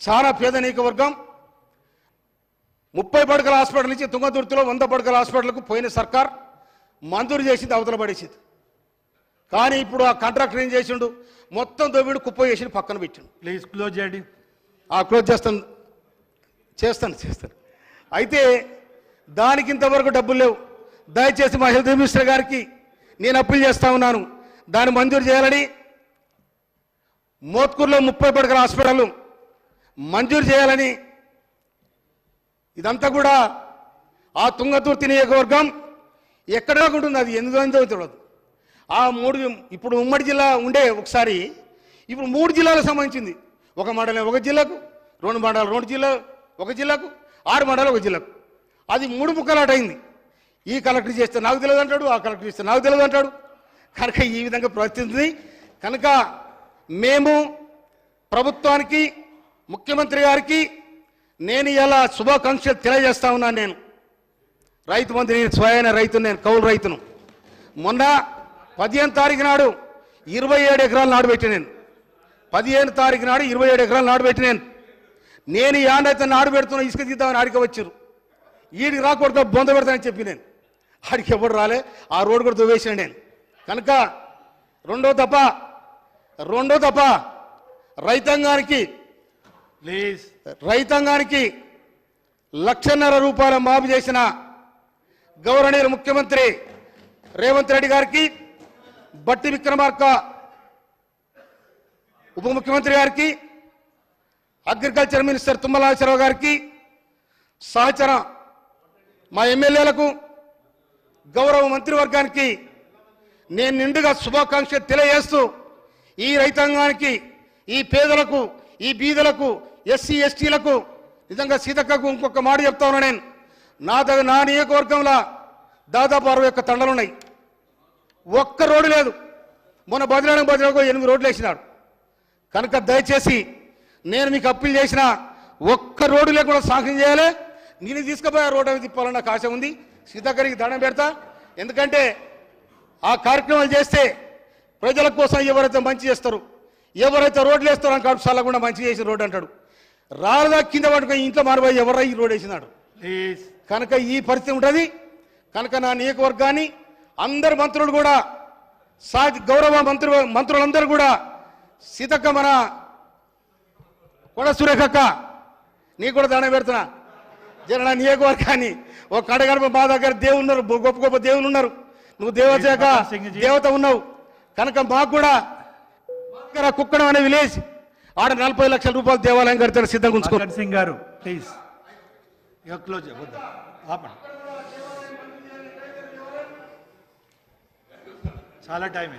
చాలా పేదనీక వర్గం 30 పడకల హాస్పిటల్ నుంచి తుంగతుర్తిలో 100 పడకల హాస్పిటల్కు పోయిన సర్కార్ మంజూరు చేసింది, అవతల పడేసింది. కానీ ఇప్పుడు ఆ కాంట్రాక్టర్ ఏం చేసిండు, మొత్తం దోబిడు కుప్ప చేసి పక్కన పెట్టిండు. ప్లీజ్ క్లోజ్ చేయండి. క్లోజ్ చేస్తాను. అయితే దానికి ఇంతవరకు డబ్బులు లేవు. దయచేసి మా హెల్త్ మినిస్టర్ గారికి నేను అప్పీల్ చేస్తా ఉన్నాను, దాన్ని మంజూరు చేయాలని. మోత్కూరులో 30 పడకల హాస్పిటల్ మంజూరు చేయాలని. ఇదంతా కూడా ఆ తుంగతుర్తి నియోజకవర్గం ఎక్కడ ఉంటుంది, అది ఎందుకు తెలియదు. ఆ 3 ఇప్పుడు ఉమ్మడి జిల్లా ఉండే ఒకసారి ఇప్పుడు 3 జిల్లాలకు సంబంధించింది. ఒక మండలం ఒక జిల్లాకు, 2 మండలాలు 2 జిల్లాలు ఒక జిల్లాకు, 6 మండలాలు ఒక జిల్లాకు. అది 3 ముక్కలాట అయింది. ఈ కలెక్టర్ చేస్తే నాకు తెలియదు అంటాడు, ఆ కలెక్టర్ చేస్తే నాకు తెలియదు అంటాడు. కనుక ఈ విధంగా ప్రవర్తిస్తుంది. కనుక మేము ప్రభుత్వానికి, ముఖ్యమంత్రి గారికి నేను ఇలా శుభాకాంక్షలు తెలియజేస్తా ఉన్నాను. నేను రైతు మంత్రి, స్వయాన రైతును, నేను కౌలు రైతును. మొన్న 15 తారీఖు నాడు 27 ఎకరాలు నాడుపెట్టి నేను 15 తారీఖు నాడు 27 ఎకరాలు నాడుపెట్టి నేను యాడైతే నాడు పెడుతున్నా ఇసుక తీద్దామని ఆడికి వచ్చారు. ఈడికి రాకూడదు బొంద పెడతానని చెప్పి నేను ఆడికి ఎవరు రాలే. ఆ రోడ్డు కూడా దువ్వేసాను నేను. కనుక రెండో తప్ప రైతాంగానికి ప్లీజ్ ₹1,50,000 మాఫీ చేసిన గౌరవనీయులు ముఖ్యమంత్రి రేవంత్ రెడ్డి గారికి, బట్టి విక్రమార్క ఉప ముఖ్యమంత్రి గారికి, అగ్రికల్చర్ మినిస్టర్ తుమ్మల నాగేశ్వరరావు గారికి, సహచర మా ఎమ్మెల్యేలకు, గౌరవ మంత్రివర్గానికి నేను నిండుగా శుభాకాంక్షలు తెలియజేస్తూ, ఈ రైతాంగానికి, ఈ పేదలకు, ఈ బీదలకు, ఎస్సీ ఎస్టీలకు నిజంగా సీతక్కకు ఇంకొక మాట చెప్తా ఉన్నా. నేను నా నియోజకవర్గంలో దాదాపు 61 తండలు ఉన్నాయి. ఒక్క రోడ్డు లేదు. మొన్న బదిలానికి 8 రోడ్లు వేసినాడు. కనుక దయచేసి నేను మీకు అప్పీల్ చేసిన ఒక్క రోడ్డు లేకుండా సాంక్షన్ చేయాలి. నేను తీసుకుపోయే రోడ్డు అవి తిప్పాలని నాకు ఆశ ఉంది. సీతక్కరికి దండం పెడతా. ఎందుకంటే ఆ కార్యక్రమాలు చేస్తే ప్రజల కోసం ఎవరైతే మంచి చేస్తారు, ఎవరైతే రోడ్లు వేస్తారో అని కడుపు కూడా మంచి చేసిన రోడ్డు అంటాడు. రాళ్ళదా కింద పట్టుకొని ఇంట్లో మారిపోయి ఎవరై ఈ రోడ్డు వేసినాడు. కనుక ఈ పరిస్థితి ఉంటుంది. కనుక నా నియోజకవర్గాన్ని అందరు మంత్రులు కూడా, గౌరవ మంత్రులందరూ కూడా, సీతక్క మన కొడ సురేఖక్క నీకు కూడా దండం పెడుతున్నా. జన నియోజకవర్గాన్ని ఒక కడగడప మా దగ్గర దేవుళ్ళు ఉన్నారు, గొప్ప గొప్ప దేవుళ్ళు ఉన్నారు. నువ్వు దేవత ఉన్నావు. కనుక మాకు కూడా కుక్కడం అనే విలేజ్ ఆడ 40 లక్షల రూపాయలు దేవాలయం కడతారు. సిద్ధంగా ఉంచుకో. సింగ్ గారు ప్లీజ్ క్లోజ్ చాలా టైం